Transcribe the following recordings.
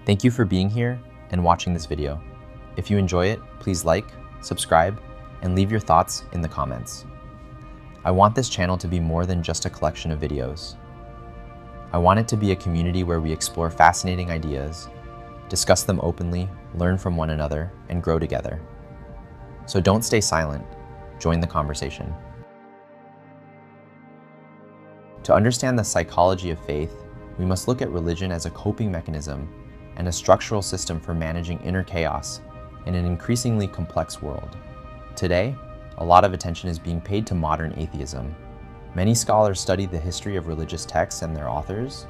Thank you for being here and watching this video. If you enjoy it, please like, subscribe, and leave your thoughts in the comments. I want this channel to be more than just a collection of videos. I want it to be a community where we explore fascinating ideas, discuss them openly, learn from one another, and grow together. So don't stay silent, join the conversation. To understand the psychology of faith, we must look at religion as a coping mechanism and a structural system for managing inner chaos in an increasingly complex world. Today, a lot of attention is being paid to modern atheism. Many scholars study the history of religious texts and their authors,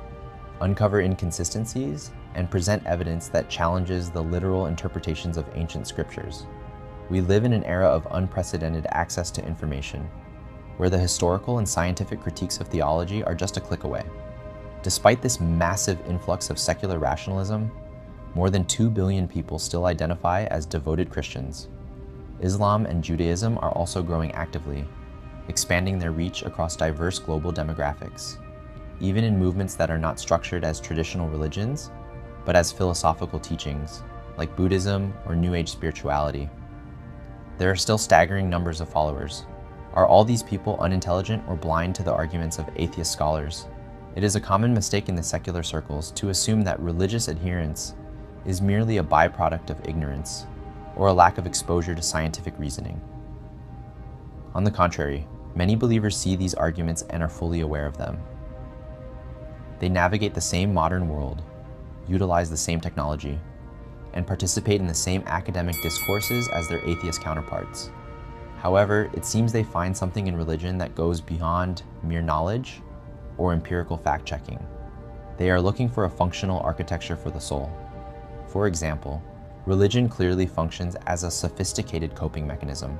uncover inconsistencies, and present evidence that challenges the literal interpretations of ancient scriptures. We live in an era of unprecedented access to information, where the historical and scientific critiques of theology are just a click away. Despite this massive influx of secular rationalism, more than 2 billion people still identify as devoted Christians. Islam and Judaism are also growing actively, expanding their reach across diverse global demographics, even in movements that are not structured as traditional religions, but as philosophical teachings, like Buddhism or New Age spirituality. There are still staggering numbers of followers. Are all these people unintelligent or blind to the arguments of atheist scholars? It is a common mistake in the secular circles to assume that religious adherence is merely a byproduct of ignorance or a lack of exposure to scientific reasoning. On the contrary, many believers see these arguments and are fully aware of them. They navigate the same modern world, utilize the same technology, and participate in the same academic discourses as their atheist counterparts. However, it seems they find something in religion that goes beyond mere knowledge or empirical fact-checking. They are looking for a functional architecture for the soul. For example, religion clearly functions as a sophisticated coping mechanism,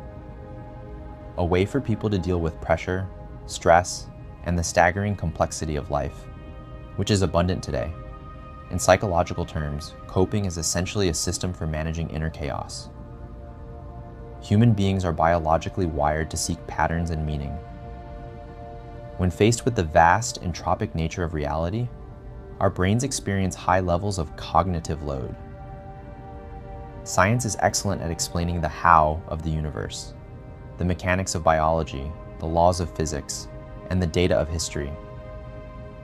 a way for people to deal with pressure, stress, and the staggering complexity of life, which is abundant today. In psychological terms, coping is essentially a system for managing inner chaos. Human beings are biologically wired to seek patterns and meaning. When faced with the vast, entropic nature of reality, our brains experience high levels of cognitive load. Science is excellent at explaining the how of the universe, the mechanics of biology, the laws of physics, and the data of history.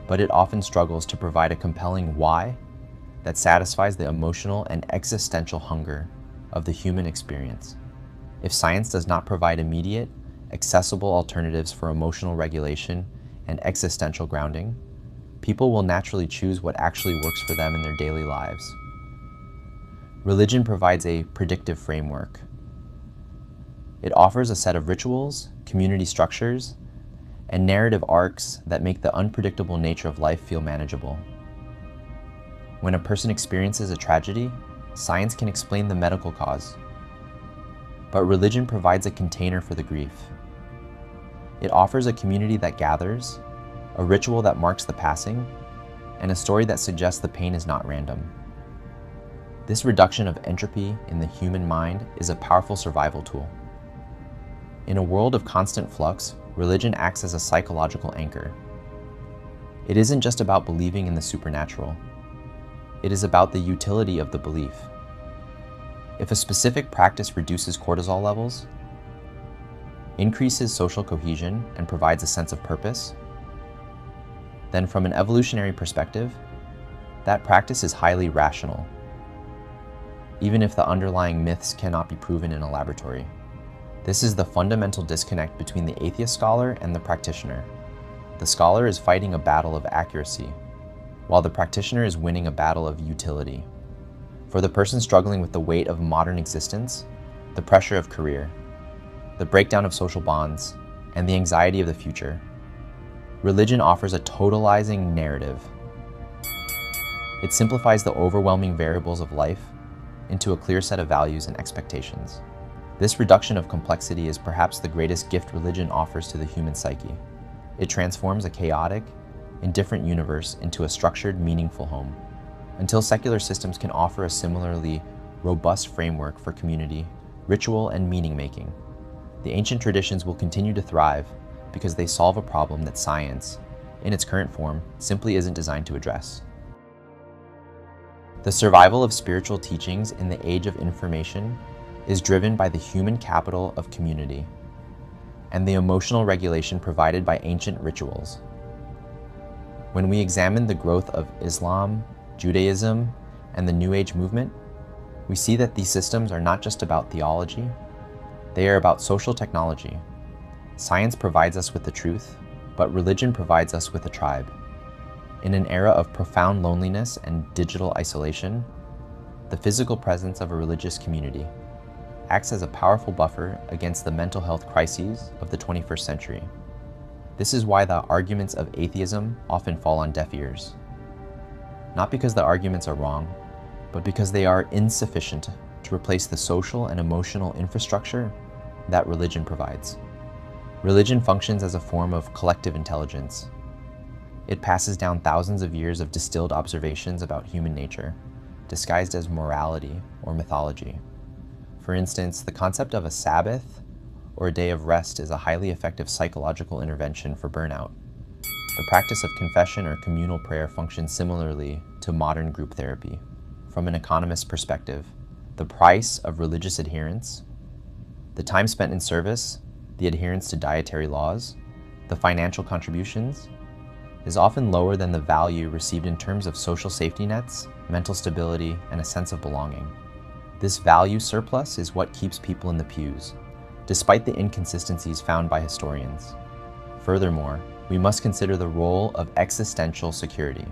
But it often struggles to provide a compelling why that satisfies the emotional and existential hunger of the human experience. If science does not provide immediate, accessible alternatives for emotional regulation and existential grounding, people will naturally choose what actually works for them in their daily lives. Religion provides a predictive framework. It offers a set of rituals, community structures, and narrative arcs that make the unpredictable nature of life feel manageable. When a person experiences a tragedy, science can explain the medical cause, but religion provides a container for the grief. It offers a community that gathers, a ritual that marks the passing, and a story that suggests the pain is not random. This reduction of entropy in the human mind is a powerful survival tool. In a world of constant flux, religion acts as a psychological anchor. It isn't just about believing in the supernatural. It is about the utility of the belief. If a specific practice reduces cortisol levels, increases social cohesion, and provides a sense of purpose, then from an evolutionary perspective, that practice is highly rational, even if the underlying myths cannot be proven in a laboratory. This is the fundamental disconnect between the atheist scholar and the practitioner. The scholar is fighting a battle of accuracy, while the practitioner is winning a battle of utility. For the person struggling with the weight of modern existence, the pressure of career, the breakdown of social bonds, and the anxiety of the future, religion offers a totalizing narrative. It simplifies the overwhelming variables of life into a clear set of values and expectations. This reduction of complexity is perhaps the greatest gift religion offers to the human psyche. It transforms a chaotic, indifferent universe into a structured, meaningful home. Until secular systems can offer a similarly robust framework for community, ritual, and meaning-making, the ancient traditions will continue to thrive because they solve a problem that science, in its current form, simply isn't designed to address. The survival of spiritual teachings in the age of information is driven by the human capital of community and the emotional regulation provided by ancient rituals. When we examine the growth of Islam, Judaism, and the New Age movement, we see that these systems are not just about theology, they are about social technology. Science provides us with the truth, but religion provides us with a tribe. In an era of profound loneliness and digital isolation, the physical presence of a religious community acts as a powerful buffer against the mental health crises of the 21st century. This is why the arguments of atheism often fall on deaf ears. Not because the arguments are wrong, but because they are insufficient to replace the social and emotional infrastructure that religion provides. Religion functions as a form of collective intelligence. It passes down thousands of years of distilled observations about human nature, disguised as morality or mythology. For instance, the concept of a Sabbath or a day of rest is a highly effective psychological intervention for burnout. The practice of confession or communal prayer functions similarly to modern group therapy. From an economist's perspective, the price of religious adherence, the time spent in service, the adherence to dietary laws, the financial contributions, is often lower than the value received in terms of social safety nets, mental stability, and a sense of belonging. This value surplus is what keeps people in the pews, despite the inconsistencies found by historians. Furthermore, we must consider the role of existential security.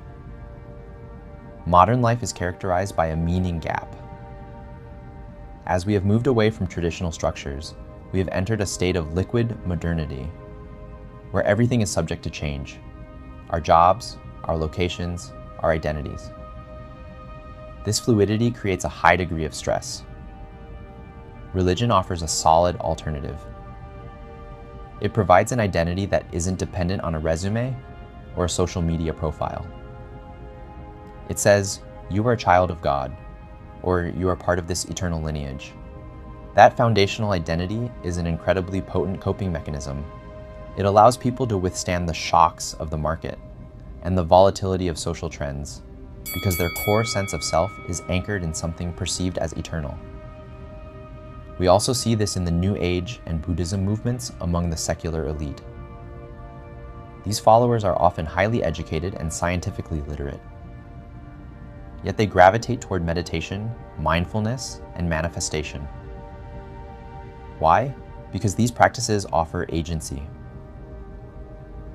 Modern life is characterized by a meaning gap. As we have moved away from traditional structures, we have entered a state of liquid modernity, where everything is subject to change. Our jobs, our locations, our identities. This fluidity creates a high degree of stress. Religion offers a solid alternative. It provides an identity that isn't dependent on a resume or a social media profile. It says, you are a child of God, or you are part of this eternal lineage. That foundational identity is an incredibly potent coping mechanism. It allows people to withstand the shocks of the market and the volatility of social trends, because their core sense of self is anchored in something perceived as eternal. We also see this in the New Age and Buddhism movements among the secular elite. These followers are often highly educated and scientifically literate. Yet they gravitate toward meditation, mindfulness, and manifestation. Why? Because these practices offer agency.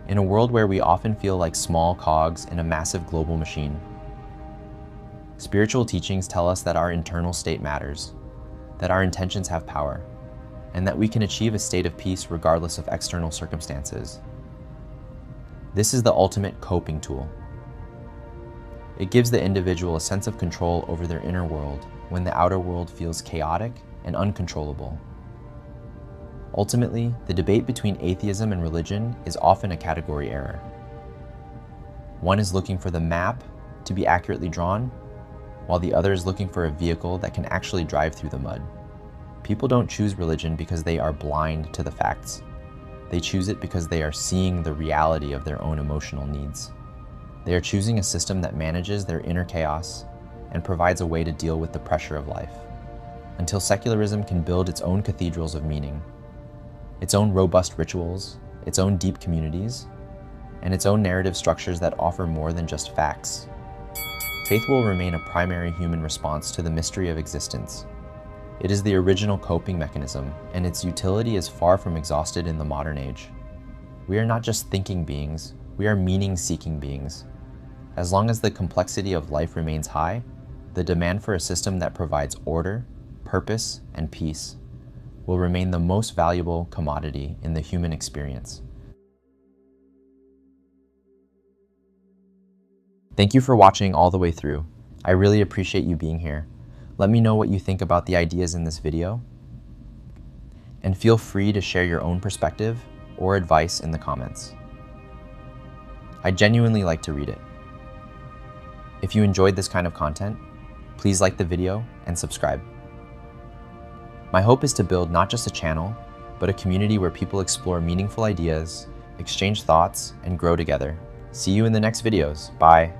In a world where we often feel like small cogs in a massive global machine, spiritual teachings tell us that our internal state matters, that our intentions have power, and that we can achieve a state of peace regardless of external circumstances. This is the ultimate coping tool. It gives the individual a sense of control over their inner world when the outer world feels chaotic and uncontrollable. Ultimately, the debate between atheism and religion is often a category error. One is looking for the map to be accurately drawn, while the other is looking for a vehicle that can actually drive through the mud. People don't choose religion because they are blind to the facts. They choose it because they are seeing the reality of their own emotional needs. They are choosing a system that manages their inner chaos and provides a way to deal with the pressure of life. Until secularism can build its own cathedrals of meaning, its own robust rituals, its own deep communities, and its own narrative structures that offer more than just facts, faith will remain a primary human response to the mystery of existence. It is the original coping mechanism, and its utility is far from exhausted in the modern age. We are not just thinking beings, we are meaning-seeking beings. As long as the complexity of life remains high, the demand for a system that provides order, purpose, and peace will remain the most valuable commodity in the human experience. Thank you for watching all the way through. I really appreciate you being here. Let me know what you think about the ideas in this video, and feel free to share your own perspective or advice in the comments. I genuinely like to read it. If you enjoyed this kind of content, please like the video and subscribe. My hope is to build not just a channel, but a community where people explore meaningful ideas, exchange thoughts, and grow together. See you in the next videos. Bye.